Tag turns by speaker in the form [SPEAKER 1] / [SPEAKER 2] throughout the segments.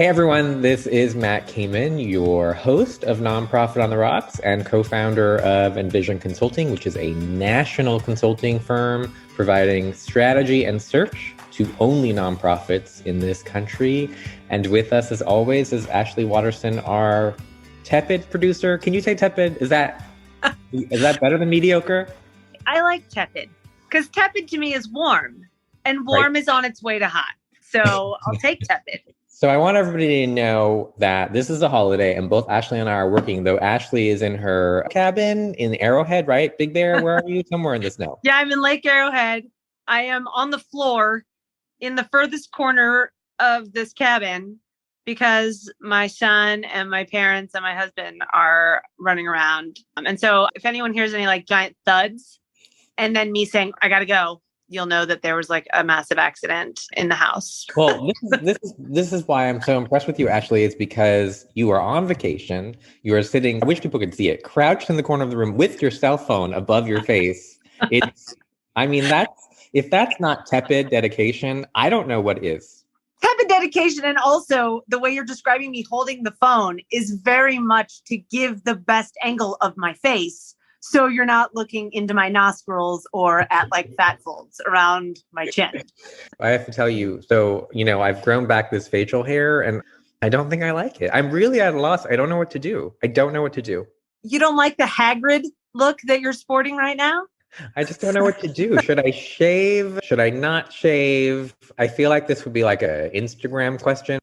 [SPEAKER 1] Hey everyone, this is Matt Kamen, your host of Nonprofit on the Rocks and co-founder of Envision Consulting, which is a national consulting firm providing strategy and search to only nonprofits in this country. And with us, as always, is Ashley Watterson, our tepid producer. Can you say tepid? Is that better than mediocre?
[SPEAKER 2] I like tepid because tepid to me is warm, and warm is on its way to hot. So I'll take tepid.
[SPEAKER 1] So I want everybody to know that this is a holiday and both Ashley and I are working, though Ashley is in her cabin in Arrowhead, right? Big Bear, where are you? Somewhere in the snow.
[SPEAKER 2] Yeah, I'm in Lake Arrowhead. I am on the floor in the furthest corner of this cabin because my son and my parents and my husband are running around. And so if anyone hears any like giant thuds and then me saying, I got to go, you'll know that there was like a massive accident in the house.
[SPEAKER 1] Well, this is why I'm so impressed with you, Ashley, is because you are on vacation. You are sitting, I wish people could see it, crouched in the corner of the room with your cell phone above your face. If that's not tepid dedication, I don't know what is.
[SPEAKER 2] Tepid dedication, and also the way you're describing me holding the phone is very much to give the best angle of my face. So you're not looking into my nostrils or at like fat folds around my chin.
[SPEAKER 1] I have to tell you, so, I've grown back this facial hair and I don't think I like it. I'm really at a loss. I don't know what to do.
[SPEAKER 2] You don't like the Hagrid look that you're sporting right now?
[SPEAKER 1] I just don't know what to do. Should I shave? Should I not shave? I feel like this would be like an Instagram question.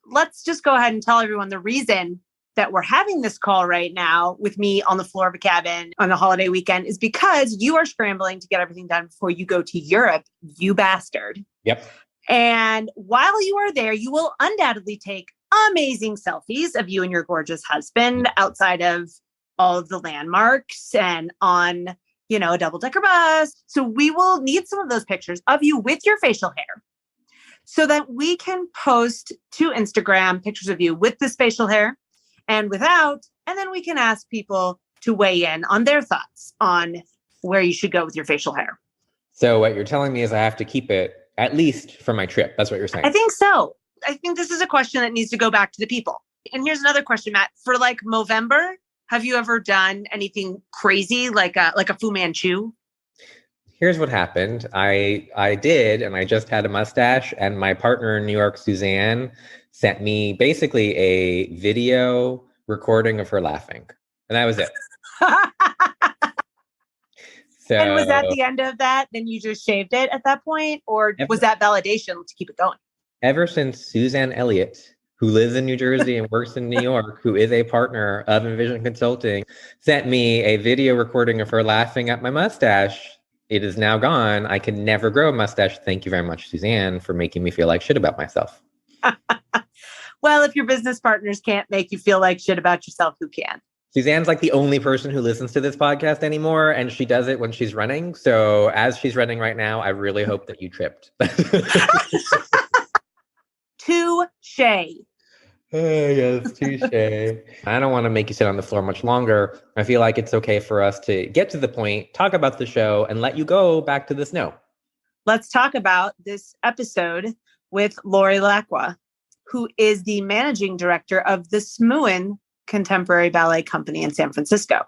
[SPEAKER 2] Let's just go ahead and tell everyone the reason that we're having this call right now with me on the floor of a cabin on a holiday weekend is because you are scrambling to get everything done before you go to Europe, you bastard.
[SPEAKER 1] Yep.
[SPEAKER 2] And while you are there, you will undoubtedly take amazing selfies of you and your gorgeous husband outside of all of the landmarks and on, a double-decker bus. So we will need some of those pictures of you with your facial hair so that we can post to Instagram pictures of you with this facial hair and without, and then we can ask people to weigh in on their thoughts on where you should go with your facial hair.
[SPEAKER 1] So what you're telling me is I have to keep it at least for my trip. That's what you're saying.
[SPEAKER 2] I think so. I think this is a question that needs to go back to the people. And here's another question, Matt. For like Movember, have you ever done anything crazy like a Fu Manchu?
[SPEAKER 1] Here's what happened. I did, and I just had a mustache, and my partner in New York, Suzanne, sent me basically a video recording of her laughing. And that was it. So,
[SPEAKER 2] and was that the end of that? Then you just shaved it at that point? Or was that validation to keep it going?
[SPEAKER 1] Ever since Suzanne Elliott, who lives in New Jersey and works in New York, who is a partner of Envision Consulting, sent me a video recording of her laughing at my mustache. It is now gone. I can never grow a mustache. Thank you very much, Suzanne, for making me feel like shit about myself.
[SPEAKER 2] Well, if your business partners can't make you feel like shit about yourself, who can?
[SPEAKER 1] Suzanne's like the only person who listens to this podcast anymore, and she does it when she's running. So as she's running right now, I really hope that you tripped.
[SPEAKER 2] Touche.
[SPEAKER 1] Yes, touche. I don't want to make you sit on the floor much longer. I feel like it's okay for us to get to the point, talk about the show, and let you go back to the snow.
[SPEAKER 2] Let's talk about this episode with Lori Laqua, who is the managing director of the SMUIN Contemporary Ballet Company in San Francisco.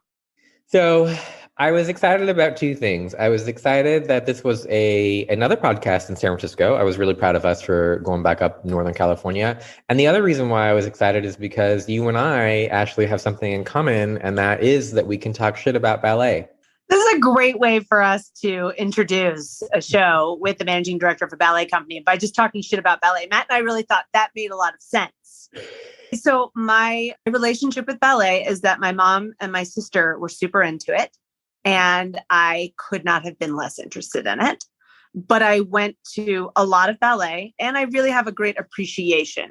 [SPEAKER 1] So I was excited about two things. I was excited that this was another podcast in San Francisco. I was really proud of us for going back up Northern California. And the other reason why I was excited is because you and I actually have something in common, and that is that we can talk shit about ballet.
[SPEAKER 2] This is a great way for us to introduce a show with the managing director of a ballet company by just talking shit about ballet. Matt and I really thought that made a lot of sense. So my relationship with ballet is that my mom and my sister were super into it, and I could not have been less interested in it. But I went to a lot of ballet, and I really have a great appreciation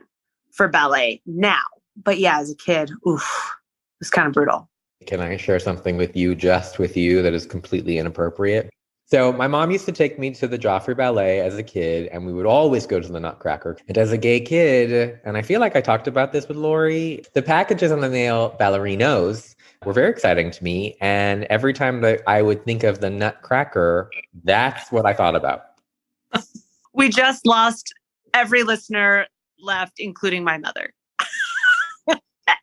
[SPEAKER 2] for ballet now. But yeah, as a kid, it was kind of brutal.
[SPEAKER 1] Can I share something with you that is completely inappropriate? So my mom used to take me to the Joffrey Ballet as a kid, and we would always go to the Nutcracker. And as a gay kid, and I feel like I talked about this with Lori, the packages on the male ballerinos were very exciting to me. And every time that I would think of the Nutcracker, that's what I thought about.
[SPEAKER 2] We just lost every listener left, including my mother.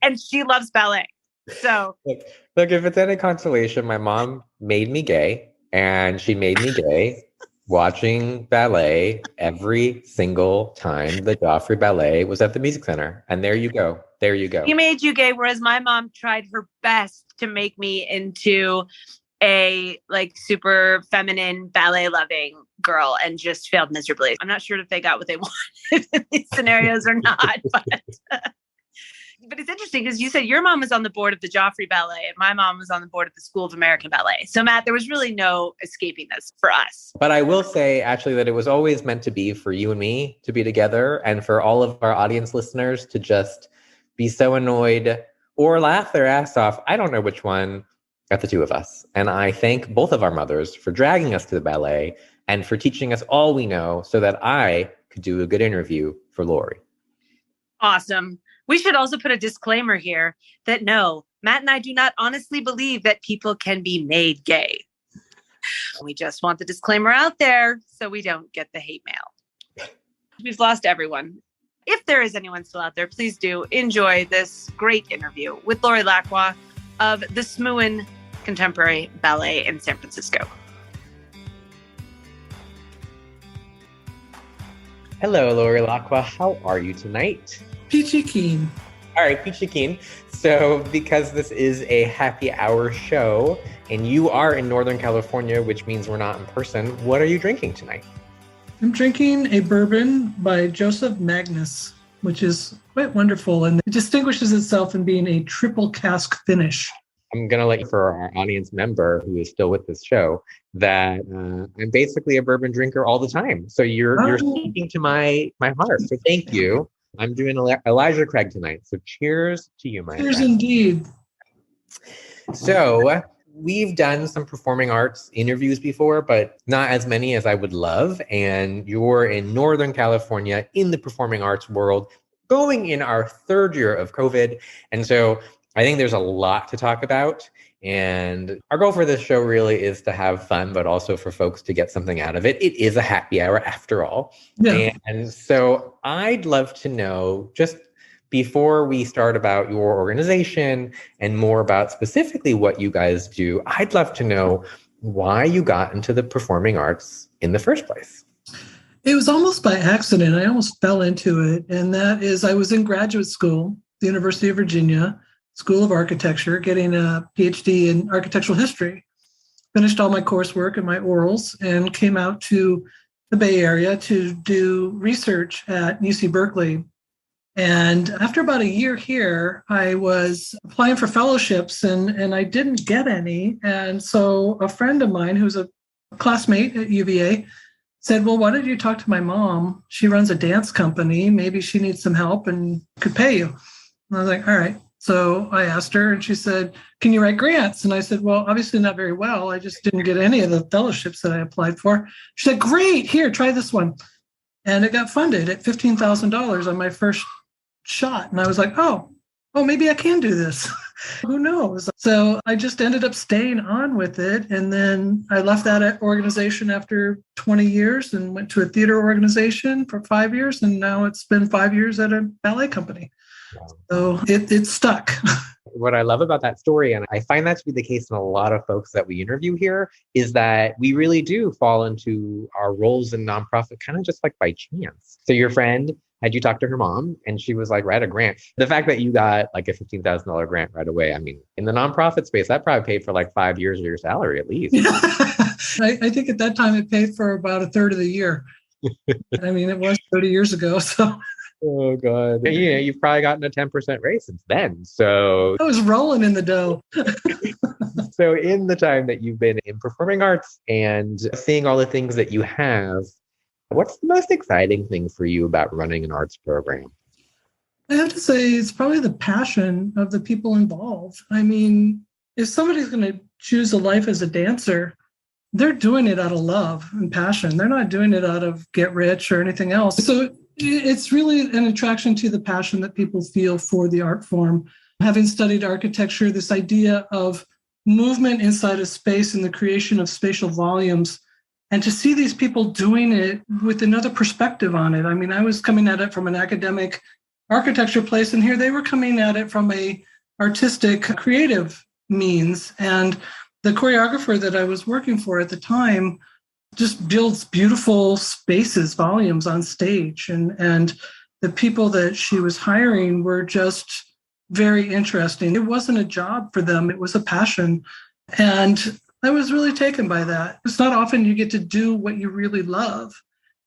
[SPEAKER 2] And she loves ballet. So
[SPEAKER 1] look, if it's any consolation, my mom made me gay, and she made me gay watching ballet every single time the Joffrey Ballet was at the Music Center. And there you go. There you go.
[SPEAKER 2] He made you gay, whereas my mom tried her best to make me into a like super feminine ballet loving girl and just failed miserably. I'm not sure if they got what they wanted in these scenarios or not, but it's interesting because you said your mom was on the board of the Joffrey Ballet and my mom was on the board of the School of American Ballet. So Matt, there was really no escaping this for us.
[SPEAKER 1] But I will say actually that it was always meant to be for you and me to be together, and for all of our audience listeners to just be so annoyed or laugh their ass off. I don't know which one, at the two of us. And I thank both of our mothers for dragging us to the ballet and for teaching us all we know so that I could do a good interview for Lori.
[SPEAKER 2] Awesome. We should also put a disclaimer here that no, Matt and I do not honestly believe that people can be made gay. We just want the disclaimer out there so we don't get the hate mail. We've lost everyone. If there is anyone still out there, please do enjoy this great interview with Lori Laqua of the SMUIN Contemporary Ballet in San Francisco.
[SPEAKER 1] Hello, Lori Laqua. How are you tonight?
[SPEAKER 3] Peachy keen.
[SPEAKER 1] All right, peachy keen. So because this is a happy hour show and you are in Northern California, which means we're not in person, what are you drinking tonight?
[SPEAKER 3] I'm drinking a bourbon by Joseph Magnus, which is quite wonderful. And it distinguishes itself in being a triple cask finish.
[SPEAKER 1] I'm going to let you, for our audience member who is still with this show, that I'm basically a bourbon drinker all the time. So you're speaking to my heart. So thank you. I'm doing Elijah Craig tonight. So cheers to you, my
[SPEAKER 3] Cheers
[SPEAKER 1] friend.
[SPEAKER 3] indeed.
[SPEAKER 1] So we've done some performing arts interviews before, but not as many as I would love. And you're in Northern California in the performing arts world, going in our third year of COVID. And so I think there's a lot to talk about. And our goal for this show really is to have fun, but also for folks to get something out of it. It is a happy hour after all.
[SPEAKER 3] Yeah.
[SPEAKER 1] And so I'd love to know, just before we start, about your organization and more about specifically what you guys do, I'd love to know why you got into the performing arts in the first place.
[SPEAKER 3] It was almost by accident. I almost fell into it. And that is, I was in graduate school, the University of Virginia, School of Architecture, getting a PhD in architectural history. Finished all my coursework and my orals and came out to the Bay Area to do research at UC Berkeley. And after about a year here, I was applying for fellowships and I didn't get any. And so a friend of mine who's a classmate at UVA said, well, why don't you talk to my mom? She runs a dance company. Maybe she needs some help and could pay you. And I was like, all right. So I asked her and she said, can you write grants? And I said, well, obviously not very well. I just didn't get any of the fellowships that I applied for. She said, great, here, try this one. And it got funded at $15,000 on my first shot. And I was like, oh, maybe I can do this. Who knows? So I just ended up staying on with it. And then I left that organization after 20 years and went to a theater organization for 5 years. And now it's been 5 years at a ballet company. So it stuck.
[SPEAKER 1] What I love about that story, and I find that to be the case in a lot of folks that we interview here, is that we really do fall into our roles in nonprofit kind of just like by chance. So your friend, had you talked to her mom and she was like, write a grant. The fact that you got like a $15,000 grant right away, I mean, in the nonprofit space, that probably paid for like 5 years of your salary at least.
[SPEAKER 3] I think at that time it paid for about a third of the year. I mean, it was 30 years ago. So.
[SPEAKER 1] Oh, God. Yeah, you've probably gotten a 10% raise since then. So
[SPEAKER 3] I was rolling in the dough.
[SPEAKER 1] So in the time that you've been in performing arts and seeing all the things that you have, what's the most exciting thing for you about running an arts program?
[SPEAKER 3] I have to say it's probably the passion of the people involved. I mean, if somebody's going to choose a life as a dancer, they're doing it out of love and passion. They're not doing it out of get rich or anything else. So it's really an attraction to the passion that people feel for the art form. Having studied architecture, this idea of movement inside a space and the creation of spatial volumes And to see these people doing it with another perspective on it. I mean, I was coming at it from an academic architecture place, and here they were coming at it from a artistic, creative means. And the choreographer that I was working for at the time just builds beautiful spaces, volumes on stage. And the people that she was hiring were just very interesting. It wasn't a job for them. It was a passion. And I was really taken by that. It's not often you get to do what you really love.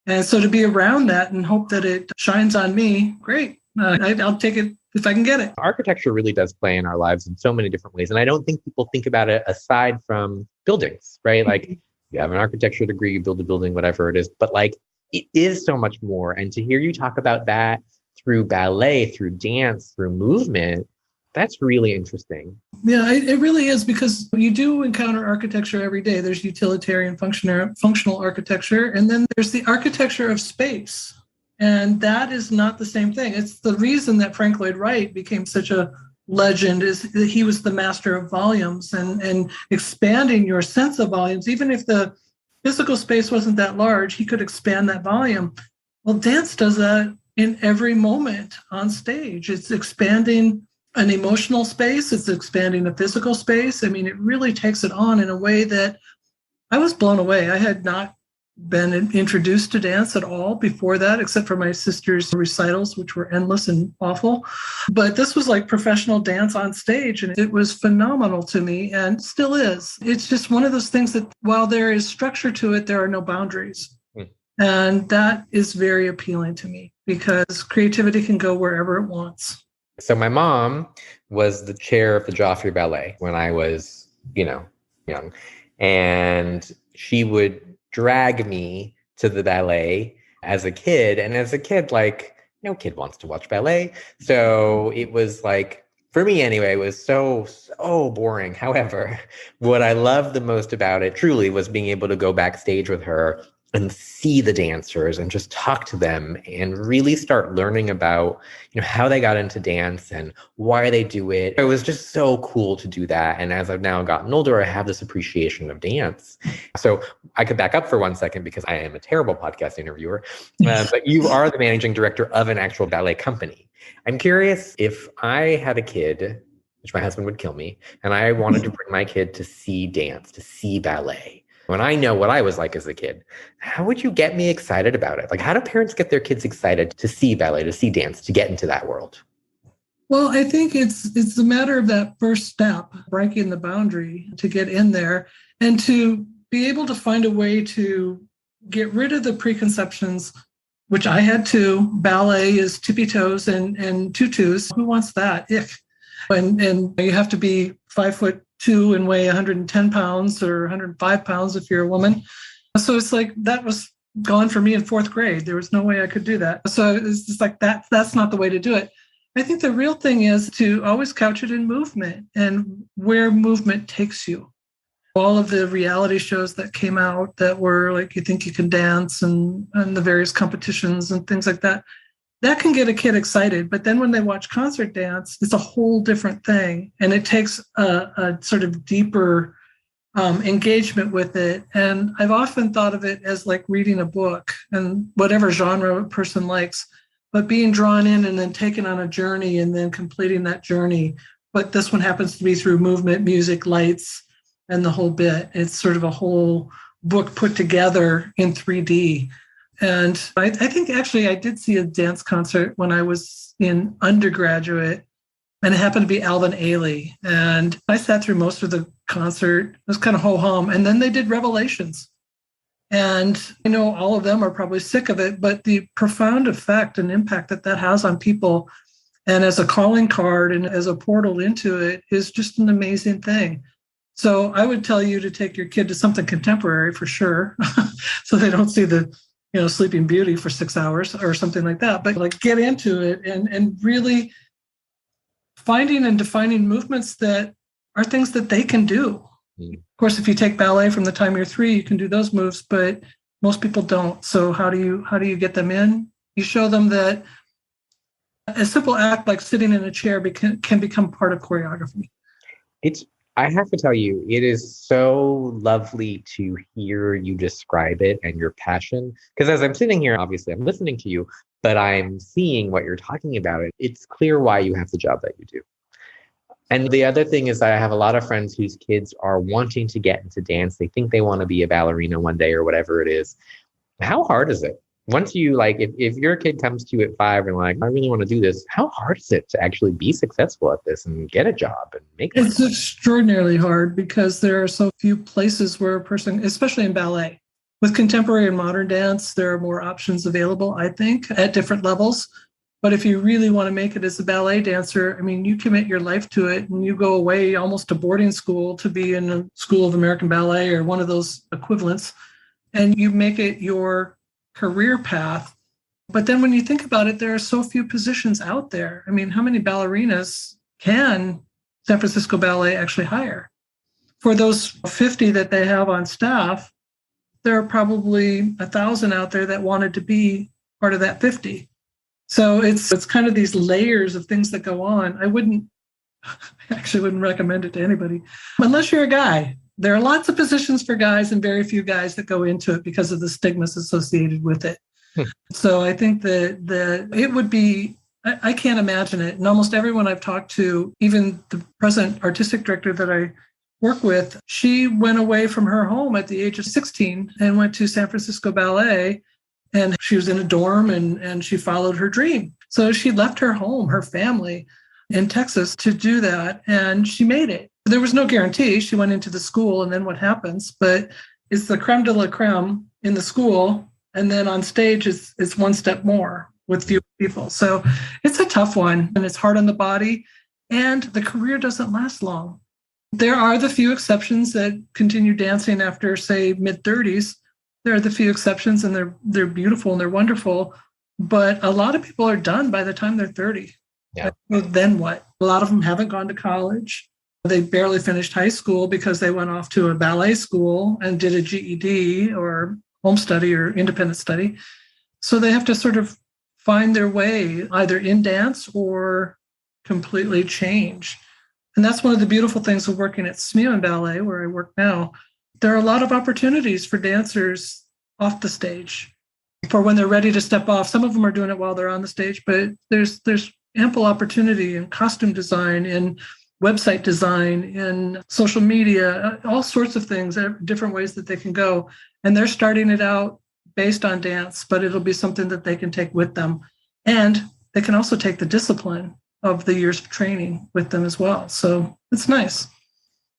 [SPEAKER 3] And so to be around that and hope that it shines on me, great. I'll take it if I can get it.
[SPEAKER 1] Architecture really does play in our lives in so many different ways. And I don't think people think about it aside from buildings, right? Like you have an architecture degree, you build a building, whatever it is. But like it is so much more. And to hear you talk about that through ballet, through dance, through movement, that's really interesting.
[SPEAKER 3] Yeah, it really is, because you do encounter architecture every day. There's utilitarian functional architecture, and then there's the architecture of space. And that is not the same thing. It's the reason that Frank Lloyd Wright became such a legend is that he was the master of volumes and expanding your sense of volumes. Even if the physical space wasn't that large, he could expand that volume. Well, dance does that in every moment on stage. It's expanding an emotional space. It's expanding a physical space. I mean, it really takes it on in a way that I was blown away. I had not been introduced to dance at all before that, except for my sister's recitals, which were endless and awful. But this was like professional dance on stage, and it was phenomenal to me and still is. It's just one of those things that while there is structure to it, there are no boundaries. And that is very appealing to me because creativity can go wherever it wants.
[SPEAKER 1] So my mom was the chair of the Joffrey Ballet when I was, young. And she would drag me to the ballet as a kid. And as a kid, like, no kid wants to watch ballet. So it was like, for me anyway, it was so boring. However, what I loved the most about it truly was being able to go backstage with her and see the dancers and just talk to them and really start learning about, how they got into dance and why they do it. It was just so cool to do that. And as I've now gotten older, I have this appreciation of dance. So I could back up for 1 second because I am a terrible podcast interviewer, but you are the managing director of an actual ballet company. I'm curious, if I had a kid, which my husband would kill me, and I wanted to bring my kid to see dance, to see ballet, when I know what I was like as a kid, how would you get me excited about it? Like, how do parents get their kids excited to see ballet, to see dance, to get into that world?
[SPEAKER 3] Well, I think it's a matter of that first step, breaking the boundary to get in there and to be able to find a way to get rid of the preconceptions, which I had to. Ballet is tippy toes and tutus. Who wants that? And you have to be 5'2" and weigh 110 pounds or 105 pounds if you're a woman. So it's like that was gone for me in fourth grade. There was no way I could do that. So it's just like that's not the way to do it. I think the real thing is to always couch it in movement and where movement takes you. All of the reality shows that came out that were like You Think You Can Dance and the various competitions and things like that, that can get a kid excited. But then when they watch concert dance, it's a whole different thing. And it takes a sort of deeper engagement with it. And I've often thought of it as like reading a book and whatever genre a person likes, but being drawn in and then taken on a journey and then completing that journey. But this one happens to be through movement, music, lights, and the whole bit. It's sort of a whole book put together in 3D. And I think actually I did see a dance concert when I was in undergraduate, and it happened to be Alvin Ailey. And I sat through most of the concert. It was kind of ho-hum. And then they did Revelations. And I know all of them are probably sick of it, but the profound effect and impact that has on people and as a calling card and as a portal into it is just an amazing thing. So I would tell you to take your kid to something contemporary for sure, so they don't see the Sleeping Beauty for 6 hours or something like that, but like get into it and really finding and defining movements that are things that they can do. Of course, if you take ballet from the time you're 3, you can do those moves, but most people don't. So how do you get them in? You show them that a simple act like sitting in a chair can become part of choreography.
[SPEAKER 1] It's I have to tell you, it is so lovely to hear you describe it and your passion. Because as I'm sitting here, obviously I'm listening to you, but I'm seeing what you're talking about. It's clear why you have the job that you do. And the other thing is that I have a lot of friends whose kids are wanting to get into dance. They think they want to be a ballerina one day or whatever it is. How hard is it? Once you like, if your kid comes to you at 5 and like, I really want to do this, how hard is it to actually be successful at this and get a job and make money?
[SPEAKER 3] It's extraordinarily hard because there are so few places where a person, especially in ballet, with contemporary and modern dance, there are more options available, I think, at different levels. But if you really want to make it as a ballet dancer, I mean, you commit your life to it and you go away almost to boarding school to be in a School of American Ballet or one of those equivalents, and you make it your career path. But then when you think about it, there are so few positions out there. I mean, how many ballerinas can San Francisco Ballet actually hire? For those 50 that they have on staff, there are probably 1,000 out there that wanted to be part of that 50. So it's kind of these layers of things that go on. I actually wouldn't recommend it to anybody unless you're a guy. There are lots of positions for guys and very few guys that go into it because of the stigmas associated with it. So I think that it would be, I can't imagine it. And almost everyone I've talked to, even the present artistic director that I work with, she went away from her home at the age of 16 and went to San Francisco Ballet. And she was in a dorm and she followed her dream. So she left her home, her family in Texas to do that. And she made it. There was no guarantee. She went into the school and then what happens? But it's the creme de la creme in the school. And then on stage, it's one step more with fewer people. So it's a tough one and it's hard on the body. And the career doesn't last long. There are the few exceptions that continue dancing after, say, mid-30s. There are the few exceptions and they're beautiful and they're wonderful. But a lot of people are done by the time they're 30.
[SPEAKER 1] Yeah.
[SPEAKER 3] Then what? A lot of them haven't gone to college. They barely finished high school because they went off to a ballet school and did a GED or home study or independent study. So they have to sort of find their way either in dance or completely change. And that's one of the beautiful things of working at SMUIN Ballet, where I work now. There are a lot of opportunities for dancers off the stage for when they're ready to step off. Some of them are doing it while they're on the stage, but there's ample opportunity in costume design, in website design, in social media, all sorts of things, different ways that they can go. And they're starting it out based on dance, but it'll be something that they can take with them. And they can also take the discipline of the years of training with them as well. So it's nice.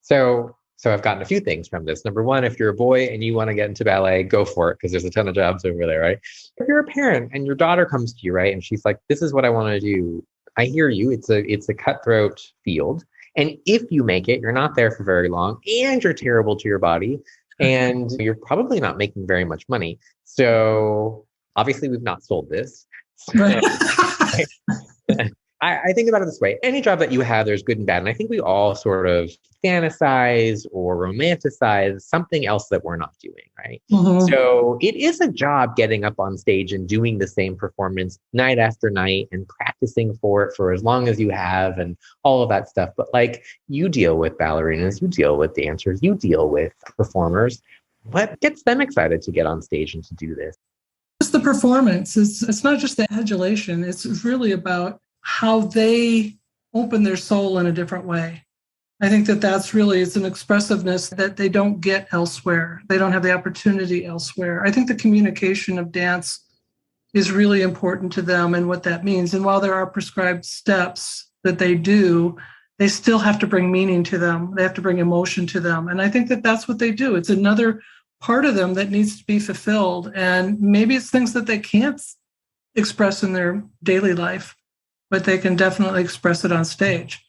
[SPEAKER 1] So I've gotten a few things from this. Number one, if you're a boy and you want to get into ballet, go for it because there's a ton of jobs over there, right? If you're a parent and your daughter comes to you, right, and she's like, this is what I want to do. I hear you. It's a cutthroat field. And if you make it, you're not there for very long and you're terrible to your body and you're probably not making very much money. So obviously we've not sold this.
[SPEAKER 3] Right.
[SPEAKER 1] I think about it this way. Any job that you have, there's good and bad. And I think we all sort of fantasize or romanticize something else that we're not doing, right? Mm-hmm. So it is a job getting up on stage and doing the same performance night after night and practicing for it for as long as you have and all of that stuff. But like you deal with ballerinas, you deal with dancers, you deal with performers. What gets them excited to get on stage and to do this?
[SPEAKER 3] It's the performance. It's not just the adulation. It's really about how they open their soul in a different way. I think that's really, it's an expressiveness that they don't get elsewhere. They don't have the opportunity elsewhere. I think the communication of dance is really important to them and what that means. And while there are prescribed steps that they do, they still have to bring meaning to them. They have to bring emotion to them. And I think that's what they do. It's another part of them that needs to be fulfilled. And maybe it's things that they can't express in their daily life, but they can definitely express it on stage.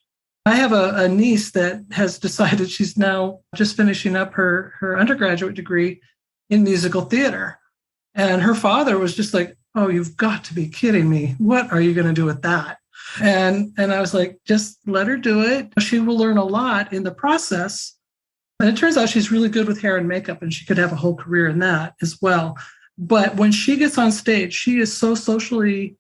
[SPEAKER 3] I have a niece that has decided she's now just finishing up her undergraduate degree in musical theater. And her father was just like, oh, you've got to be kidding me. What are you going to do with that? And I was like, just let her do it. She will learn a lot in the process. And it turns out she's really good with hair and makeup, and she could have a whole career in that as well. But when she gets on stage, she is so socially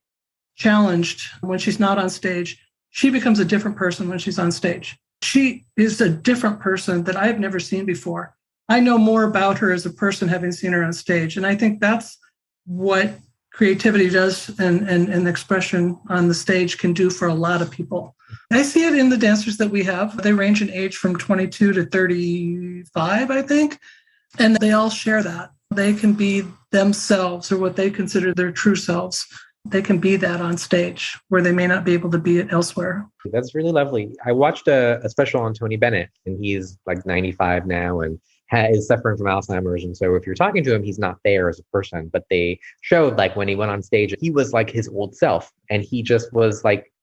[SPEAKER 3] challenged when she's not on stage. She becomes a different person when she's on stage. She is a different person that I've never seen before. I know more about her as a person having seen her on stage. And I think that's what creativity does and expression on the stage can do for a lot of people. I see it in the dancers that we have. They range in age from 22 to 35, I think. And they all share that. They can be themselves or what they consider their true selves. They can be that on stage where they may not be able to be it elsewhere.
[SPEAKER 1] That's really lovely. I watched a special on Tony Bennett, and he's like 95 now and is suffering from Alzheimer's. And so if you're talking to him, he's not there as a person. But they showed like when he went on stage, he was like his old self and he just was like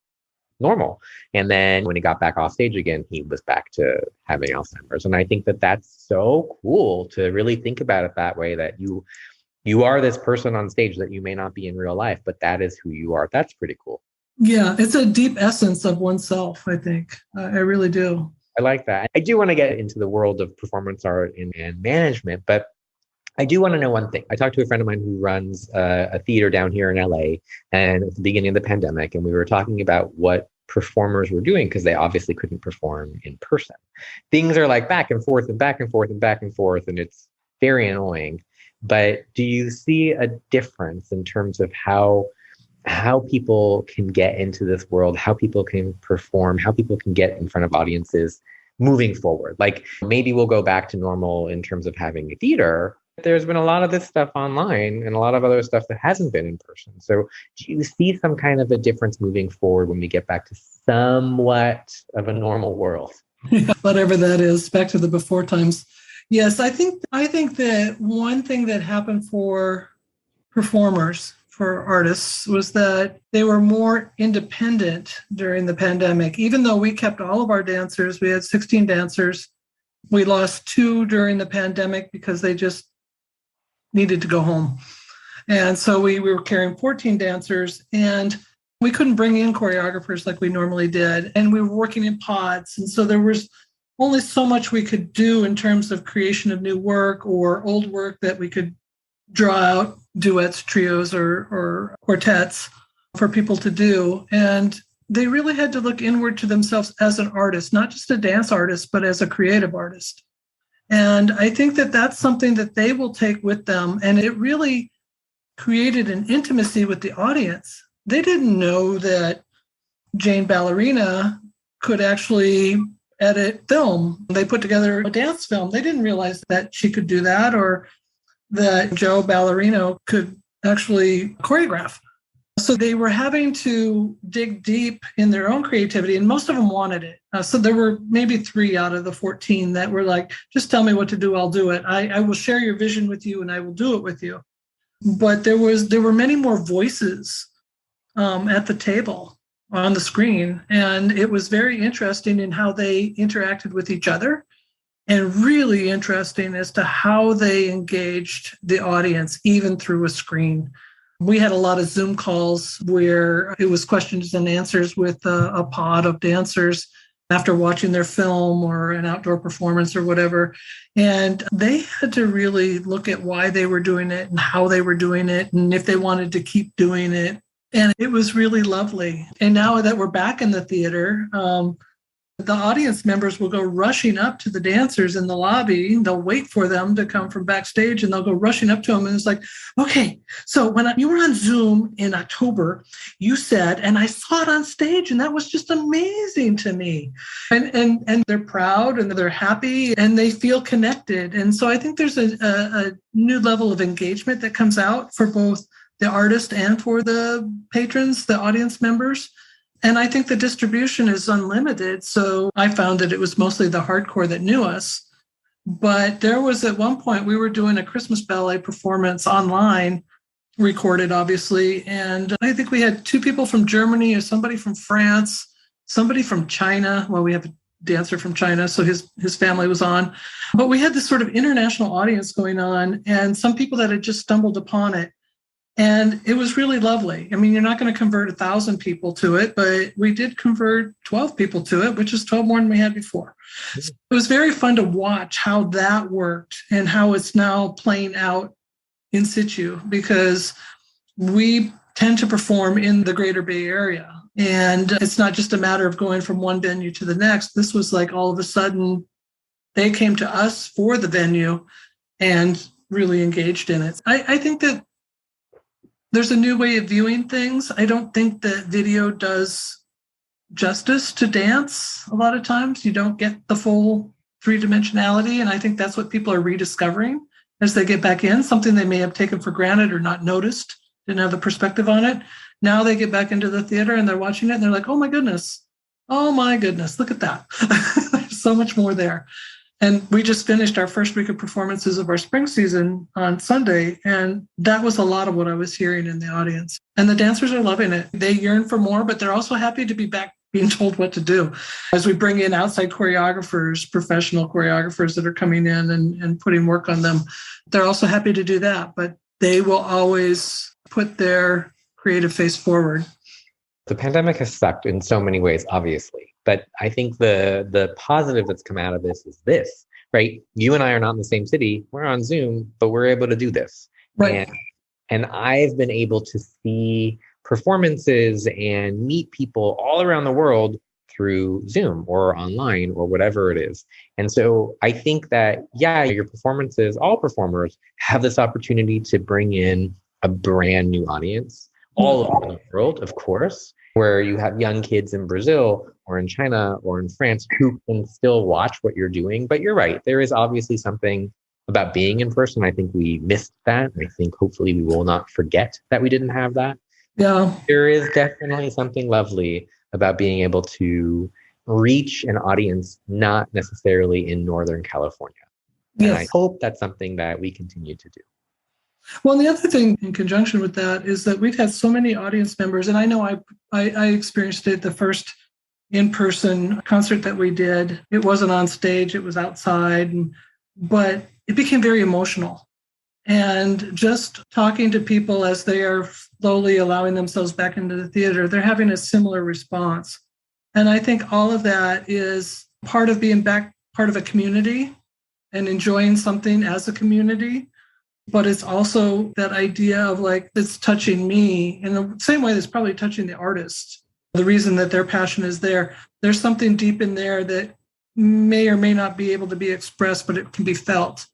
[SPEAKER 1] normal. And then when he got back off stage again, he was back to having Alzheimer's. And I think that that's so cool to really think about it that way, that you are this person on stage that you may not be in real life, but that is who you are. That's pretty cool.
[SPEAKER 3] Yeah, it's a deep essence of oneself, I think. I really do.
[SPEAKER 1] I like that. I do want to get into the world of performance art and management, but I do want to know one thing. I talked to a friend of mine who runs a theater down here in LA, and at the beginning of the pandemic, and we were talking about what performers were doing because they obviously couldn't perform in person. Things are like back and forth and back and forth and back and forth, and it's very annoying. But do you see a difference in terms of how people can get into this world, how people can perform, how people can get in front of audiences moving forward? Like maybe we'll go back to normal in terms of having a theater. There's been a lot of this stuff online and a lot of other stuff that hasn't been in person. So do you see some kind of a difference moving forward when we get back to somewhat of a normal world?
[SPEAKER 3] Yeah, whatever that is, back to the before times. Yes, I think that one thing that happened for performers, for artists, was that they were more independent during the pandemic. Even though we kept all of our dancers, we had 16 dancers. We lost 2 during the pandemic because they just needed to go home. And so we were carrying 14 dancers, and we couldn't bring in choreographers like we normally did. And we were working in pods. And so there was only so much we could do in terms of creation of new work or old work that we could draw out duets, trios, or quartets for people to do. And they really had to look inward to themselves as an artist, not just a dance artist, but as a creative artist. And I think that that's something that they will take with them. And it really created an intimacy with the audience. They didn't know that Jane Ballerina could actually edit film. They put together a dance film. They didn't realize that she could do that, or that Joe Ballerino could actually choreograph. So they were having to dig deep in their own creativity, and most of them wanted it. So there were maybe 3 out of the 14 that were like, just tell me what to do, I'll do it. I will share your vision with you and I will do it with you. But there were many more voices at the table on the screen. And it was very interesting in how they interacted with each other, and really interesting as to how they engaged the audience, even through a screen. We had a lot of Zoom calls where it was questions and answers with a pod of dancers after watching their film or an outdoor performance or whatever. And they had to really look at why they were doing it and how they were doing it and if they wanted to keep doing it. And it was really lovely. And now that we're back in the theater, the audience members will go rushing up to the dancers in the lobby. They'll wait for them to come from backstage, and they'll go rushing up to them. And it's like, okay, so when you were on Zoom in October, you said, and I saw it on stage, and that was just amazing to me. And they're proud and they're happy and they feel connected. And so I think there's a new level of engagement that comes out for both the artist and for the patrons, the audience members. And I think the distribution is unlimited. So I found that it was mostly the hardcore that knew us. But there was at one point, we were doing a Christmas ballet performance online, recorded, obviously. And I think we had 2 people from Germany, somebody from France, somebody from China. Well, we have a dancer from China, so his family was on. But we had this sort of international audience going on, and some people that had just stumbled upon it. And it was really lovely. I mean, you're not going to convert 1,000 people to it, but we did convert 12 people to it, which is 12 more than we had before. So it was very fun to watch how that worked and how it's now playing out in situ, because we tend to perform in the greater Bay Area. And it's not just a matter of going from one venue to the next. This was like all of a sudden they came to us for the venue and really engaged in it. I think that there's a new way of viewing things. I don't think that video does justice to dance a lot of times. You don't get the full three-dimensionality. And I think that's what people are rediscovering as they get back in, something they may have taken for granted or not noticed, didn't have the perspective on it. Now they get back into the theater and they're watching it and they're like, oh my goodness, look at that. There's so much more there. And we just finished our first week of performances of our spring season on Sunday. And that was a lot of what I was hearing in the audience. And the dancers are loving it. They yearn for more, but they're also happy to be back being told what to do. As we bring in outside choreographers, professional choreographers that are coming in and putting work on them, they're also happy to do that. But they will always put their creative face forward.
[SPEAKER 1] The pandemic has sucked in so many ways, obviously. But I think the positive that's come out of this is this, right? You and I are not in the same city. We're on Zoom, but we're able to do this.
[SPEAKER 3] Right.
[SPEAKER 1] And I've been able to see performances and meet people all around the world through Zoom or online or whatever it is. And so I think that, your performances, all performers have this opportunity to bring in a brand new audience all over the world, of course, where you have young kids in Brazil or in China or in France who can still watch what you're doing. But you're right. There is obviously something about being in person. I think we missed that. I think hopefully we will not forget that we didn't have that.
[SPEAKER 3] Yeah.
[SPEAKER 1] There is definitely something lovely about being able to reach an audience not necessarily in Northern California. And
[SPEAKER 3] Yes.
[SPEAKER 1] I hope that's something that we continue to do.
[SPEAKER 3] Well, the other thing in conjunction with that is that we've had so many audience members, and I know I experienced it the first in-person concert that we did. It wasn't on stage, it was outside, but it became very emotional. And just talking to people as they are slowly allowing themselves back into the theater, they're having a similar response. And I think all of that is part of being back part of a community and enjoying something as a community. But it's also that idea of like, it's touching me in the same way that's probably touching the artist. The reason that their passion is there, there's something deep in there that may or may not be able to be expressed, but it can be felt.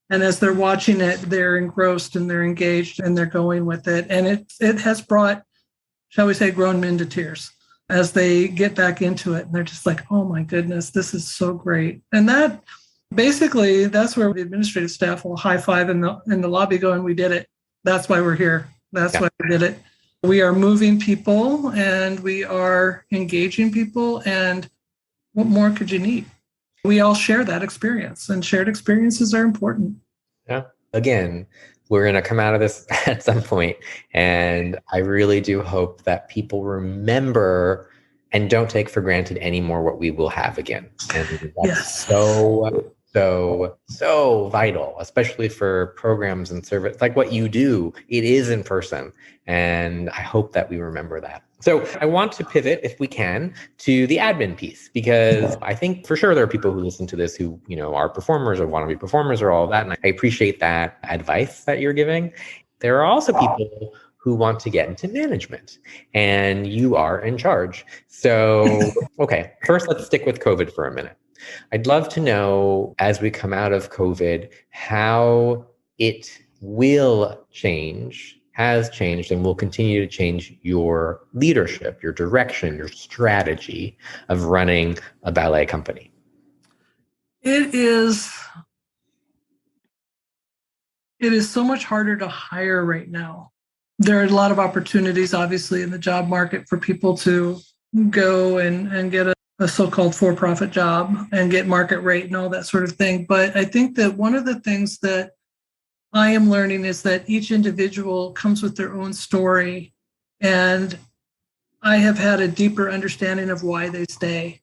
[SPEAKER 3] And as they're watching it, they're engrossed and they're engaged and they're going with it. And it has brought, shall we say, grown men to tears as they get back into it. And they're just like, oh my goodness, this is so great. And that basically, that's where the administrative staff will high five in the lobby going, we did it. That's why we're here. That's why we did it. We are moving people and we are engaging people. And what more could you need? We all share that experience, and shared experiences are important.
[SPEAKER 1] Yeah. Again, we're going to come out of this at some point, and I really do hope that people remember and don't take for granted anymore what we will have again. And that's so vital, especially for programs and service like what you do. It is in person, and I hope that we remember that. So I want to pivot, if we can, to the admin piece, because I think for sure there are people who listen to this who, are performers or want to be performers or all of that. And I appreciate that advice that you're giving. There are also people who want to get into management, and you are in charge. So, okay, first let's stick with COVID for a minute. I'd love to know, as we come out of COVID, how it will change, has changed, and will continue to change your leadership, your direction, your strategy of running a ballet company.
[SPEAKER 3] It is so much harder to hire right now. There are a lot of opportunities, obviously, in the job market for people to go and get a so-called for-profit job and get market rate and all that sort of thing. But I think that one of the things that I am learning is that each individual comes with their own story. And I have had a deeper understanding of why they stay,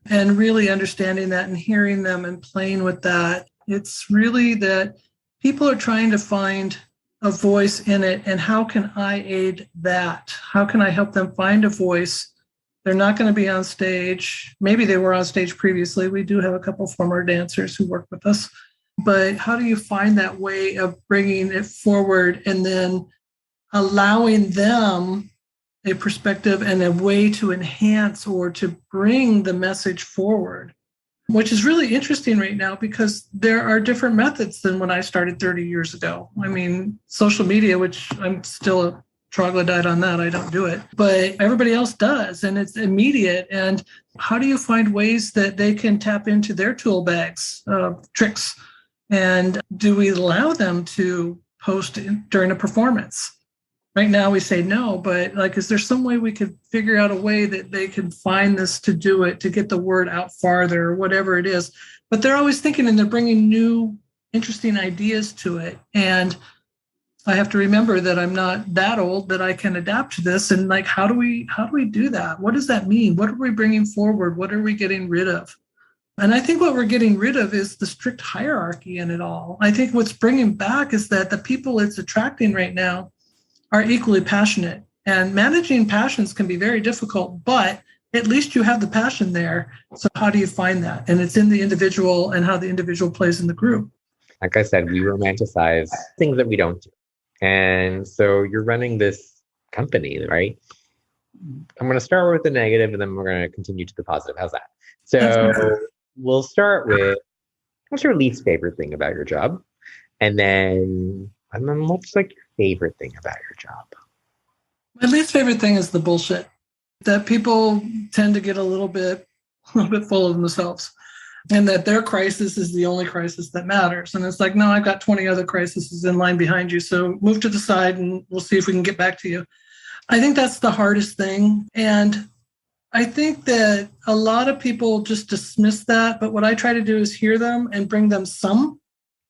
[SPEAKER 3] and really understanding that and hearing them and playing with that. It's really that people are trying to find a voice in it. And how can I aid that? How can I help them find a voice? They're not going to be on stage. Maybe they were on stage previously. We do have a couple former dancers who work with us. But how do you find that way of bringing it forward and then allowing them a perspective and a way to enhance or to bring the message forward, which is really interesting right now because there are different methods than when I started 30 years ago. I mean, social media, which I'm still a troglodyte on that, I don't do it, but everybody else does, and it's immediate. And how do you find ways that they can tap into their tool bags of tricks? And do we allow them to post during a performance? Right now we say no, but like, is there some way we could figure out a way that they could find this to do it, to get the word out farther or whatever it is? But they're always thinking and they're bringing new, interesting ideas to it. And I have to remember that I'm not that old that I can adapt to this. And like, how do we do that? What does that mean? What are we bringing forward? What are we getting rid of? And I think what we're getting rid of is the strict hierarchy in it all. I think what's bringing back is that the people it's attracting right now are equally passionate. And managing passions can be very difficult, but at least you have the passion there. So how do you find that? And it's in the individual and how the individual plays in the group.
[SPEAKER 1] Like I said, we romanticize things that we don't do. And so you're running this company, right? I'm going to start with the negative and then we're going to continue to the positive. How's that? So we'll start with, what's your least favorite thing about your job? And then what's like your favorite thing about your job?
[SPEAKER 3] My least favorite thing is the bullshit that people tend to get a little bit full of themselves, and that their crisis is the only crisis that matters. And it's like, no, I've got 20 other crises in line behind you. So move to the side and we'll see if we can get back to you. I think that's the hardest thing. And I think that a lot of people just dismiss that. But what I try to do is hear them and bring them some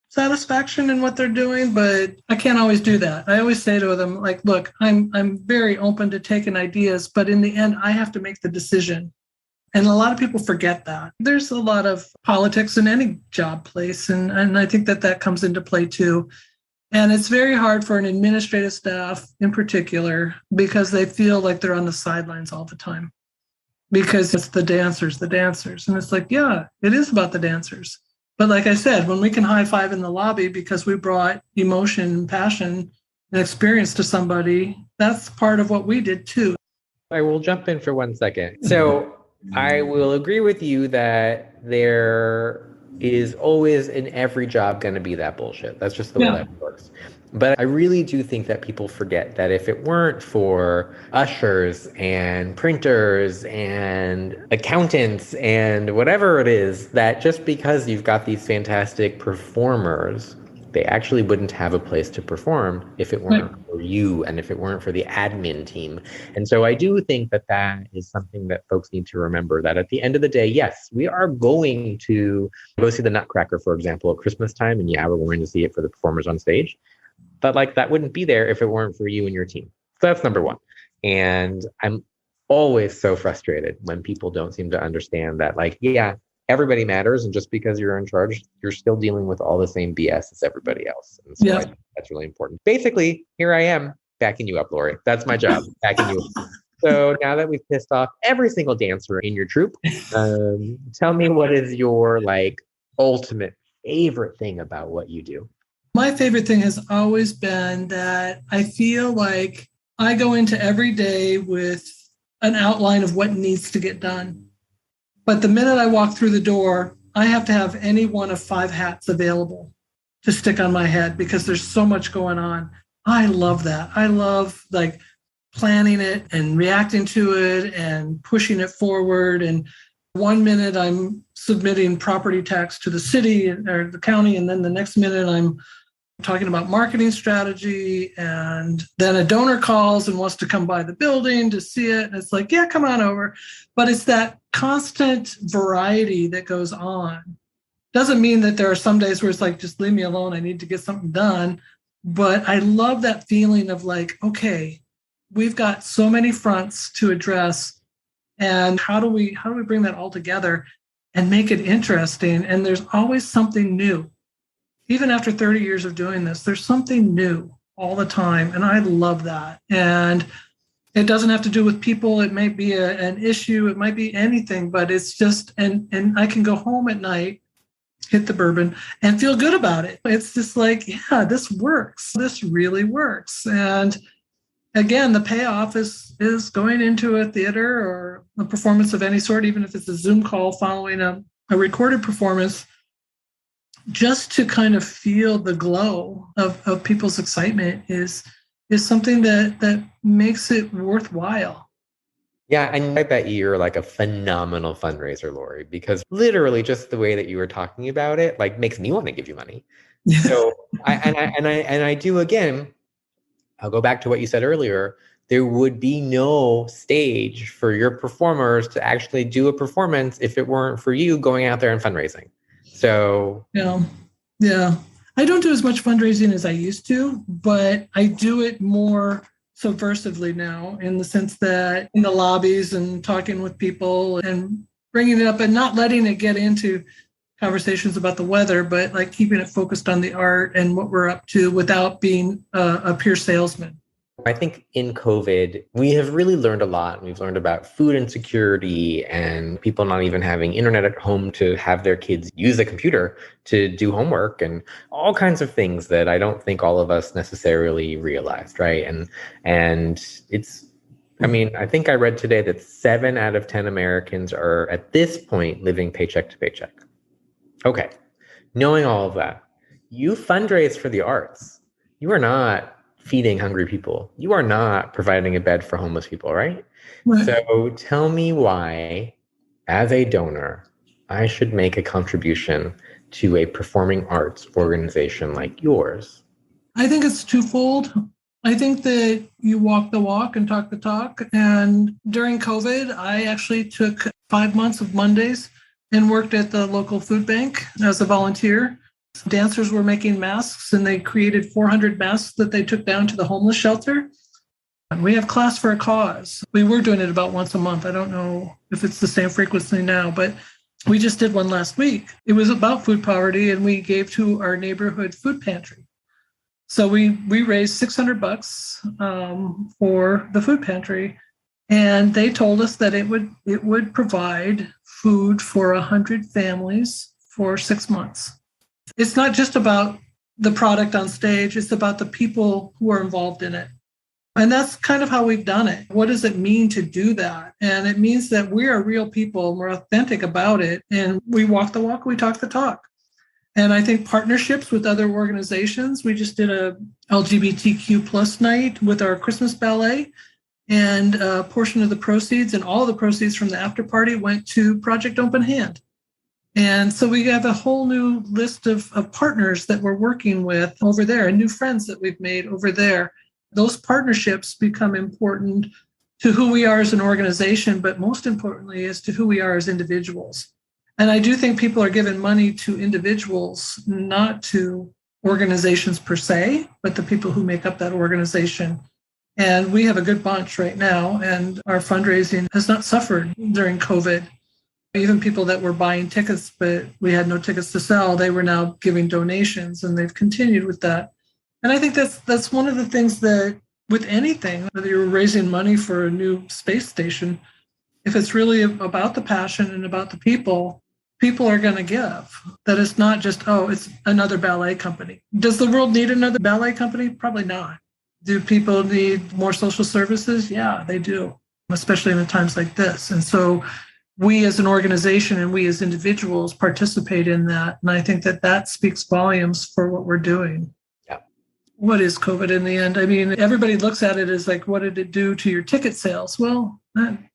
[SPEAKER 3] satisfaction in what they're doing, but I can't always do that. I always say to them, like, look, I'm very open to taking ideas, but in the end, I have to make the decision. And a lot of people forget that. There's a lot of politics in any job place, and I think that comes into play too. And it's very hard for an administrative staff in particular because they feel like they're on the sidelines all the time because it's the dancers. And it's like, yeah, it is about the dancers. But like I said, when we can high five in the lobby because we brought emotion and passion and experience to somebody, that's part of what we did too.
[SPEAKER 1] I will jump in for 1 second. So I will agree with you that there is always in every job going to be that bullshit. That's just the way that works. But I really do think that people forget that if it weren't for ushers and printers and accountants and whatever it is, that just because you've got these fantastic performers, they actually wouldn't have a place to perform if it weren't for you and if it weren't for the admin team. And so I do think that that is something that folks need to remember, that at the end of the day, yes, we are going to go see the Nutcracker, for example, at Christmas time. And yeah, we're going to see it for the performers on stage. But like that wouldn't be there if it weren't for you and your team. So that's number one. And I'm always so frustrated when people don't seem to understand that, like, yeah, everybody matters. And just because you're in charge, you're still dealing with all the same BS as everybody else. And so I think that's really important. Basically, here I am backing you up, Lori. That's my job, backing you up. So now that we've pissed off every single dancer in your troupe, tell me, what is your like ultimate favorite thing about what you do?
[SPEAKER 3] My favorite thing has always been that I feel like I go into every day with an outline of what needs to get done. But the minute I walk through the door, I have to have any one of 5 hats available to stick on my head because there's so much going on. I love that. I love like planning it and reacting to it and pushing it forward. And 1 minute I'm submitting property tax to the city or the county, and then the next minute I'm talking about marketing strategy, and then a donor calls and wants to come by the building to see it. And it's like, yeah, come on over. But it's that constant variety that goes on. Doesn't mean that there are some days where it's like, just leave me alone, I need to get something done. But I love that feeling of like, okay, we've got so many fronts to address. And how do we bring that all together and make it interesting? And there's always something new. Even after 30 years of doing this, there's something new all the time. And I love that. And it doesn't have to do with people. It might be an issue. It might be anything, but it's just, and I can go home at night, hit the bourbon and feel good about it. It's just like, yeah, this works. This really works. And again, the payoff is going into a theater or a performance of any sort, even if it's a Zoom call following a recorded performance, just to kind of feel the glow of people's excitement is something that makes it worthwhile.
[SPEAKER 1] Yeah, and I bet you're like a phenomenal fundraiser, Lori, because literally just the way that you were talking about it, like makes me want to give you money. So I do again, I'll go back to what you said earlier. There would be no stage for your performers to actually do a performance if it weren't for you going out there and fundraising. So
[SPEAKER 3] yeah. I don't do as much fundraising as I used to, but I do it more subversively now, in the sense that in the lobbies and talking with people and bringing it up and not letting it get into conversations about the weather, but like keeping it focused on the art and what we're up to without being a pure salesman.
[SPEAKER 1] I think in COVID, we have really learned a lot. We've learned about food insecurity and people not even having internet at home to have their kids use a computer to do homework and all kinds of things that I don't think all of us necessarily realized, right? And it's, I mean, I think I read today that 7 out of 10 Americans are at this point living paycheck to paycheck. Okay, knowing all of that, you fundraise for the arts. You are not feeding hungry people. You are not providing a bed for homeless people, right? So tell me why, as a donor, I should make a contribution to a performing arts organization like yours.
[SPEAKER 3] I think it's twofold. I think that you walk the walk and talk the talk. And during COVID, I actually took 5 months of Mondays and worked at the local food bank as a volunteer. Dancers were making masks, and they created 400 masks that they took down to the homeless shelter. And we have Class for a Cause. We were doing it about once a month. I don't know if it's the same frequency now, but we just did one last week. It was about food poverty, and we gave to our neighborhood food pantry. So we raised $600 for the food pantry, and they told us that it would provide food for 100 families for 6 months. It's not just about the product on stage, it's about the people who are involved in it. And that's kind of how we've done it. What does it mean to do that? And it means that we are real people, and we're authentic about it, and we walk the walk, we talk the talk. And I think partnerships with other organizations, we just did a LGBTQ plus night with our Christmas ballet, and a portion of the proceeds and all the proceeds from the after party went to Project Open Hand. And so we have a whole new list of partners that we're working with over there, and new friends that we've made over there. Those partnerships become important to who we are as an organization, but most importantly is to who we are as individuals. And I do think people are giving money to individuals, not to organizations per se, but the people who make up that organization. And we have a good bunch right now, and our fundraising has not suffered during COVID. Even people that were buying tickets, but we had no tickets to sell, they were now giving donations, and they've continued with that. And I think that's one of the things that with anything, whether you're raising money for a new space station, if it's really about the passion and about the people are going to give. That it's not just, it's another ballet company. Does the world need another ballet company? Probably not. Do people need more social services? Yeah, they do, especially in times like this. And so we as an organization and we as individuals participate in that. And I think that speaks volumes for what we're doing.
[SPEAKER 1] Yeah.
[SPEAKER 3] What is COVID in the end? I mean, everybody looks at it as like, what did it do to your ticket sales? Well,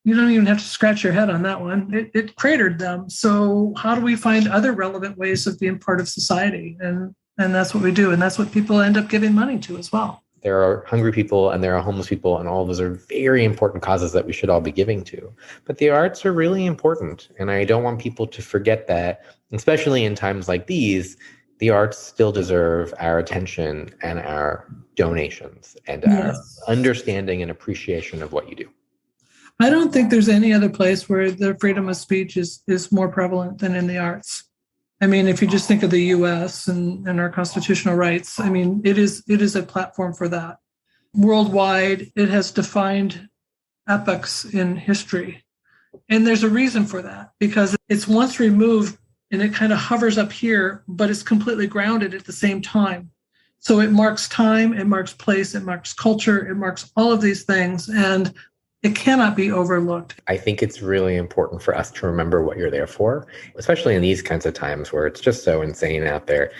[SPEAKER 3] you don't even have to scratch your head on that one. It cratered them. So how do we find other relevant ways of being part of society? And that's what we do. And that's what people end up giving money to as well.
[SPEAKER 1] There are hungry people and there are homeless people, and all of those are very important causes that we should all be giving to. But the arts are really important. And I don't want people to forget that, especially in times like these, the arts still deserve our attention and our donations and our understanding and appreciation of what you do.
[SPEAKER 3] I don't think there's any other place where the freedom of speech is more prevalent than in the arts. I mean, if you just think of the U.S. and our constitutional rights, I mean, it is a platform for that. Worldwide, it has defined epochs in history. And there's a reason for that, because it's once removed and it kind of hovers up here, but it's completely grounded at the same time. So it marks time, it marks place, it marks culture, it marks all of these things, and it cannot be overlooked.
[SPEAKER 1] I think it's really important for us to remember what you're there for, especially in these kinds of times where it's just so insane out there.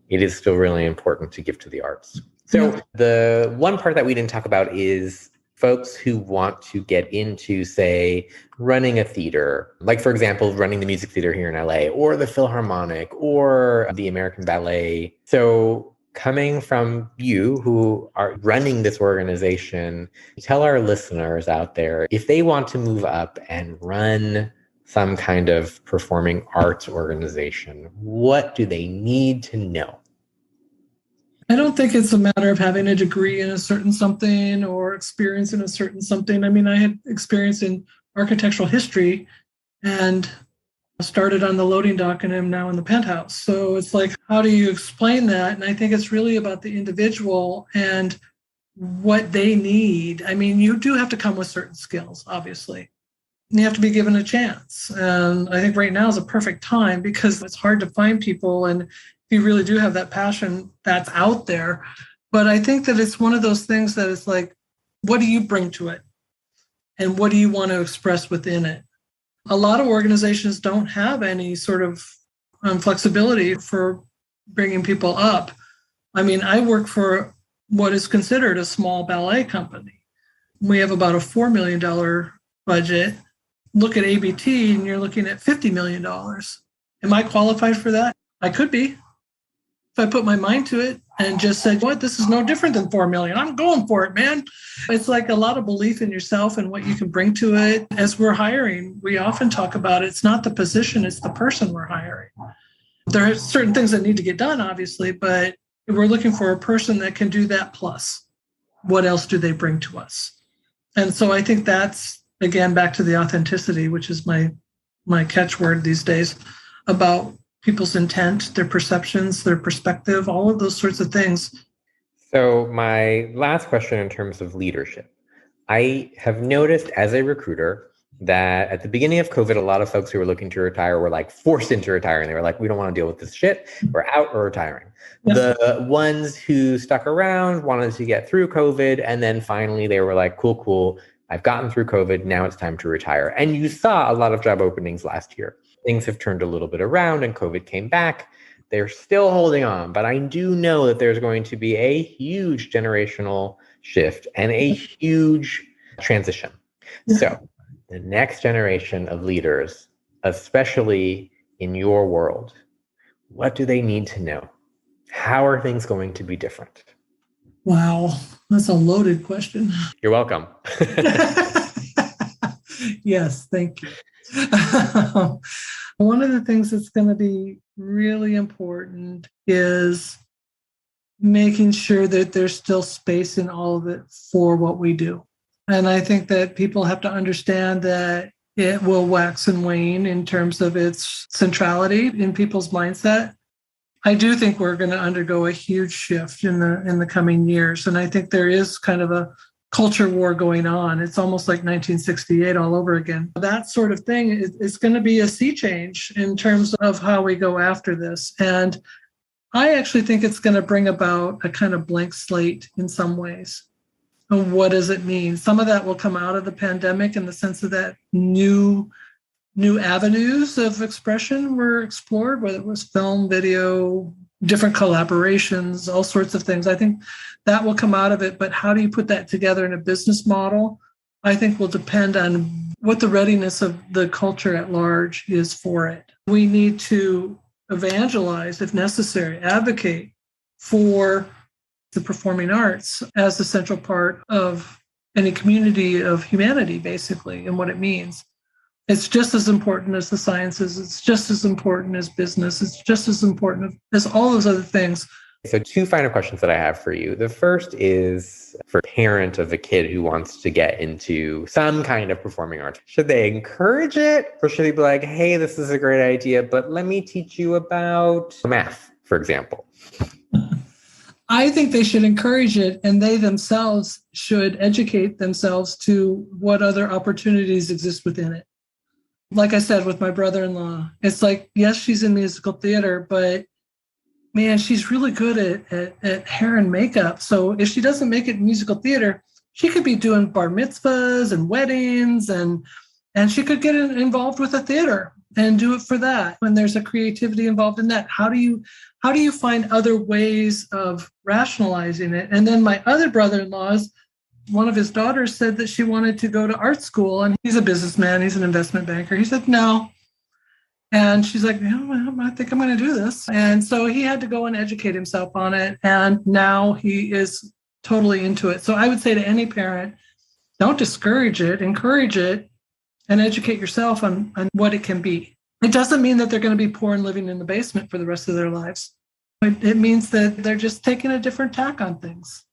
[SPEAKER 1] It is still really important to give to the arts. So the one part that we didn't talk about is folks who want to get into, say, running a theater, like, for example, running the music theater here in LA, or the Philharmonic, or the American Ballet. So coming from you who are running this organization, tell our listeners out there, if they want to move up and run some kind of performing arts organization, what do they need to know?
[SPEAKER 3] I don't think it's a matter of having a degree in a certain something or experience in a certain something. I mean, I had experience in architectural history and started on the loading dock and am now in the penthouse. So it's like, how do you explain that? And I think it's really about the individual and what they need. I mean, you do have to come with certain skills, obviously. And you have to be given a chance. And I think right now is a perfect time because it's hard to find people. And if you really do have that passion, that's out there. But I think that it's one of those things that it's like, what do you bring to it? And what do you want to express within it? A lot of organizations don't have any sort of flexibility for bringing people up. I mean, I work for what is considered a small ballet company. We have about a $4 million budget. Look at ABT and you're looking at $50 million. Am I qualified for that? I could be. If I put my mind to it and just said, what, this is no different than 4 million. I'm going for it, man. It's like a lot of belief in yourself and what you can bring to it. As we're hiring, we often talk about it's not the position, it's the person we're hiring. There are certain things that need to get done, obviously, but we're looking for a person that can do that plus. What else do they bring to us? And so I think that's, again, back to the authenticity, which is my catchword these days, about people's intent, their perceptions, their perspective, all of those sorts of things.
[SPEAKER 1] So my last question in terms of leadership, I have noticed as a recruiter that at the beginning of COVID, a lot of folks who were looking to retire were like forced into retiring. They were like, we don't want to deal with this shit. We're out or retiring. Yeah. The ones who stuck around wanted to get through COVID. And then finally they were like, cool. I've gotten through COVID. Now it's time to retire. And you saw a lot of job openings last year. Things have turned a little bit around and COVID came back. They're still holding on, but I do know that there's going to be a huge generational shift and a huge transition. Yeah. So the next generation of leaders, especially in your world, what do they need to know? How are things going to be different?
[SPEAKER 3] Wow, that's a loaded question.
[SPEAKER 1] You're welcome.
[SPEAKER 3] Yes, thank you. One of the things that's going to be really important is making sure that there's still space in all of it for what we do. And I think that people have to understand that it will wax and wane in terms of its centrality in people's mindset. I do think we're going to undergo a huge shift in the coming years. And I think there is kind of a culture war going on. It's almost like 1968 all over again. That sort of thing is going to be a sea change in terms of how we go after this. And I actually think it's going to bring about a kind of blank slate in some ways. And what does it mean? Some of that will come out of the pandemic in the sense of that new avenues of expression were explored, whether it was film, video, different collaborations, all sorts of things. I think that will come out of it. But how do you put that together in a business model? I think will depend on what the readiness of the culture at large is for it. We need to evangelize, if necessary, advocate for the performing arts as a central part of any community of humanity, basically, and what it means. It's just as important as the sciences. It's just as important as business. It's just as important as all those other things.
[SPEAKER 1] So 2 final questions that I have for you. The first is for a parent of a kid who wants to get into some kind of performing arts. Should they encourage it? Or should they be like, hey, this is a great idea, but let me teach you about math, for example?
[SPEAKER 3] I think they should encourage it, and they themselves should educate themselves to what other opportunities exist within it. Like I said, with my brother-in-law, it's like, yes, she's in musical theater, but man, she's really good at hair and makeup. So if she doesn't make it in musical theater, she could be doing bar mitzvahs and weddings, and she could get involved with a theater and do it for that. When there's a creativity involved in that, how do you find other ways of rationalizing it? And then my other brother-in-law's, one of his daughters said that she wanted to go to art school, and he's a businessman, he's an investment banker. He said no. And she's like, I think I'm going to do this. And so he had to go and educate himself on it. And now he is totally into it. So I would say to any parent, don't discourage it, encourage it, and educate yourself on what it can be. It doesn't mean that they're going to be poor and living in the basement for the rest of their lives. It means that they're just taking a different tack on things.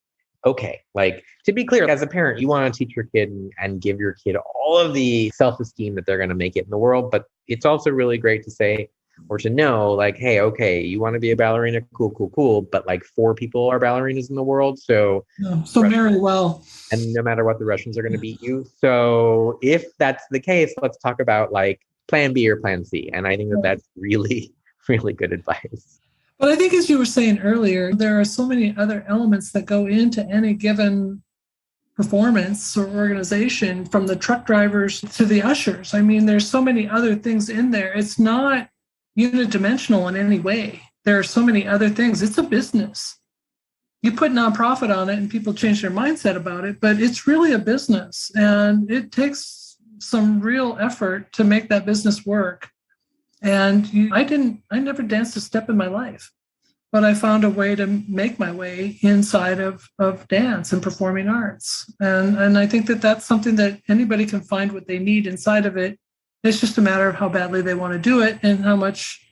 [SPEAKER 1] Okay, like to be clear, as a parent, you want to teach your kid and give your kid all of the self-esteem that they're going to make it in the world. But it's also really great to say or to know, like, hey, okay, you want to be a ballerina, cool. But like 4 people are ballerinas in the world. So
[SPEAKER 3] very well.
[SPEAKER 1] And no matter what, the Russians are going to beat you. So if that's the case, let's talk about like plan B or plan C. And I think that's really, really good advice.
[SPEAKER 3] But I think, as you were saying earlier, there are so many other elements that go into any given performance or organization, from the truck drivers to the ushers. I mean, there's so many other things in there. It's not unidimensional in any way. There are so many other things. It's a business. You put nonprofit on it and people change their mindset about it, but it's really a business. And it takes some real effort to make that business work. And I never danced a step in my life, but I found a way to make my way inside of dance and performing arts. And I think that that's something that anybody can find what they need inside of it. It's just a matter of how badly they want to do it and how much,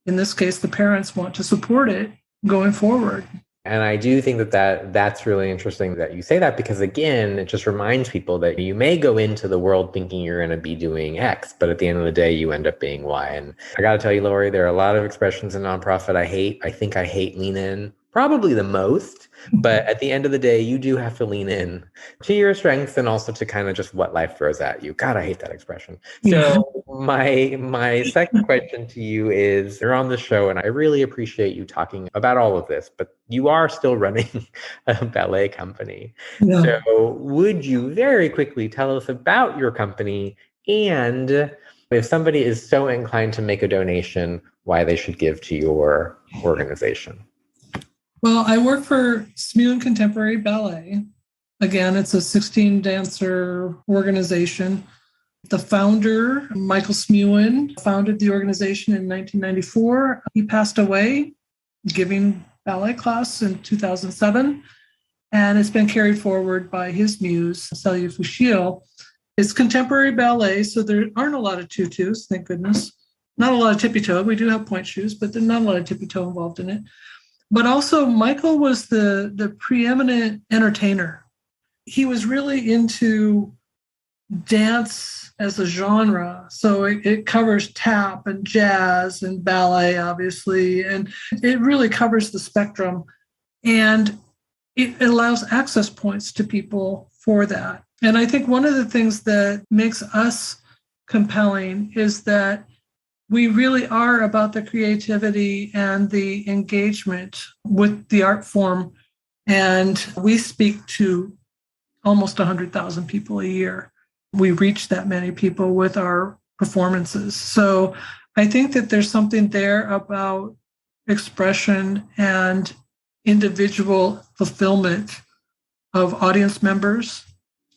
[SPEAKER 3] in this case, the parents want to support it going forward.
[SPEAKER 1] And I do think that's really interesting that you say that, because again, it just reminds people that you may go into the world thinking you're going to be doing X, but at the end of the day, you end up being Y. And I got to tell you, Lori, there are a lot of expressions in nonprofit I hate. I think I hate lean in probably the most, but at the end of the day, you do have to lean in to your strengths and also to kind of just what life throws at you. God, I hate that expression. So my second question to you is, you're on the show and I really appreciate you talking about all of this, but you are still running a ballet company. Yeah. So would you very quickly tell us about your company, and if somebody is so inclined to make a donation, why they should give to your organization?
[SPEAKER 3] Well, I work for SMUIN Contemporary Ballet. Again, it's a 16-dancer organization. The founder, Michael SMUIN, founded the organization in 1994. He passed away giving ballet class in 2007, and it's been carried forward by his muse, Celia Fushil. It's contemporary ballet, so there aren't a lot of tutus, thank goodness. Not a lot of tippy-toe. We do have point shoes, but there's not a lot of tippy-toe involved in it. But also, Michael was the preeminent entertainer. He was really into dance as a genre. So it covers tap and jazz and ballet, obviously, and it really covers the spectrum. And it allows access points to people for that. And I think one of the things that makes us compelling is that we really are about the creativity and the engagement with the art form. And we speak to almost 100,000 people a year. We reach that many people with our performances. So I think that there's something there about expression and individual fulfillment of audience members,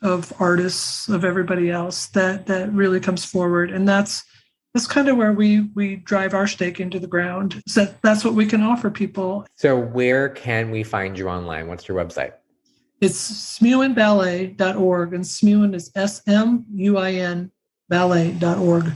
[SPEAKER 3] of artists, of everybody else that really comes forward. And that's kind of where we drive our stake into the ground. So that's what we can offer people.
[SPEAKER 1] So where can we find you online? What's your website?
[SPEAKER 3] It's SMUINballet.org, and SMUIN is SMUIN ballet.org.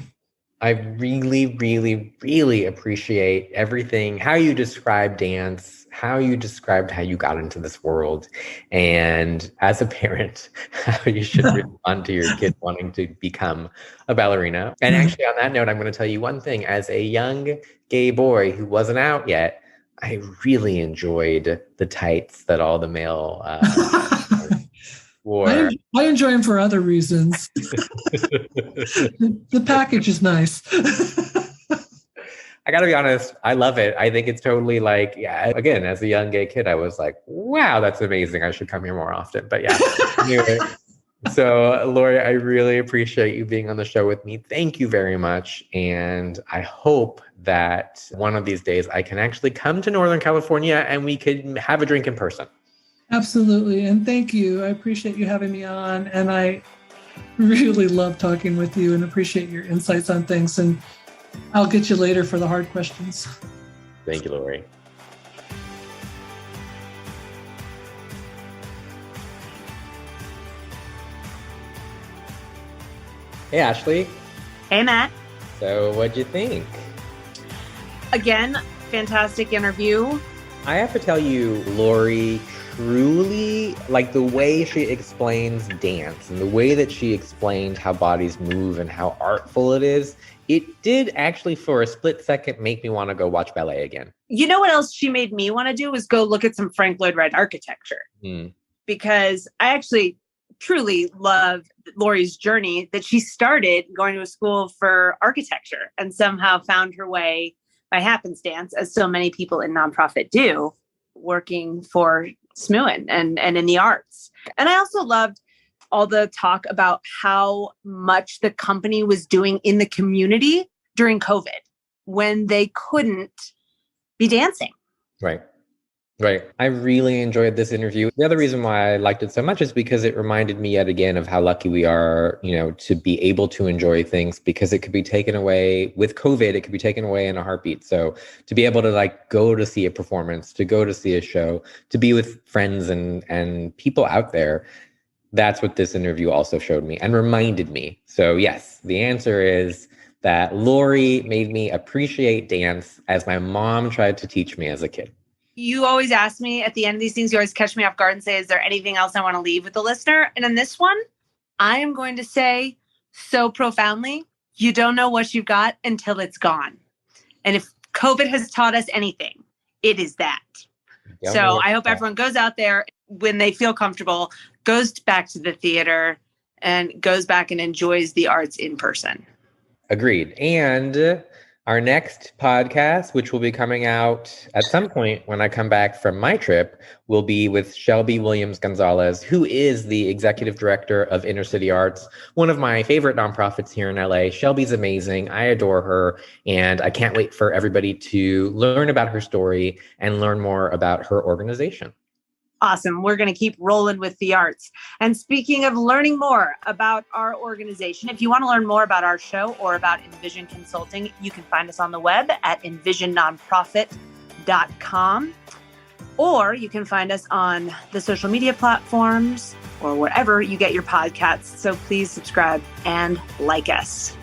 [SPEAKER 1] I really, really, really appreciate everything, how you describe dance, how you described how you got into this world, and as a parent, how you should respond to your kid wanting to become a ballerina. And actually, on that note, I'm going to tell you one thing. As a young gay boy who wasn't out yet, I really enjoyed the tights that all the male wore.
[SPEAKER 3] I enjoy them for other reasons. The package is nice.
[SPEAKER 1] I gotta be honest, I love it. I think it's totally like, yeah, again, as a young gay kid, I was like, wow, that's amazing. I should come here more often. But yeah, anyway. So, Lori, I really appreciate you being on the show with me. Thank you very much. And I hope that one of these days I can actually come to Northern California and we could have a drink in person.
[SPEAKER 3] Absolutely. And thank you. I appreciate you having me on. And I really love talking with you and appreciate your insights on things. And I'll get you later for the hard questions.
[SPEAKER 1] Thank you, Lori. Hey, Ashley.
[SPEAKER 2] Hey, Matt.
[SPEAKER 1] So what'd you think?
[SPEAKER 2] Again, fantastic interview.
[SPEAKER 1] I have to tell you, Lori, truly, like the way she explains dance and the way that she explained how bodies move and how artful it is, it did actually for a split second make me want to go watch ballet again.
[SPEAKER 2] You know what else she made me want to do was go look at some Frank Lloyd Wright architecture. Because I actually truly love Lori's journey that she started going to a school for architecture and somehow found her way by happenstance, as so many people in nonprofit do, working for SMUIN and in the arts. And I also loved all the talk about how much the company was doing in the community during COVID when they couldn't be dancing.
[SPEAKER 1] Right. Right. I really enjoyed this interview. The other reason why I liked it so much is because it reminded me yet again of how lucky we are, to be able to enjoy things, because it could be taken away with COVID. It could be taken away in a heartbeat. So to be able to go to see a performance, to go to see a show, to be with friends and people out there, that's what this interview also showed me and reminded me. So yes, the answer is that Lori made me appreciate dance as my mom tried to teach me as a kid.
[SPEAKER 2] You always ask me at the end of these things, you always catch me off guard and say, is there anything else I want to leave with the listener? And in this one, I am going to say so profoundly, you don't know what you've got until it's gone. And if COVID has taught us anything, it is that. So I hope everyone goes out there when they feel comfortable, goes back to the theater and goes back and enjoys the arts in person.
[SPEAKER 1] Agreed. And our next podcast, which will be coming out at some point when I come back from my trip, will be with Shelby Williams-Gonzalez, who is the executive director of Inner City Arts, one of my favorite nonprofits here in LA. Shelby's amazing. I adore her. And I can't wait for everybody to learn about her story and learn more about her organization.
[SPEAKER 2] Awesome. We're going to keep rolling with the arts. And speaking of learning more about our organization, if you want to learn more about our show or about Envision Consulting, you can find us on the web at envisionnonprofit.com, or you can find us on the social media platforms or wherever you get your podcasts. So please subscribe and like us.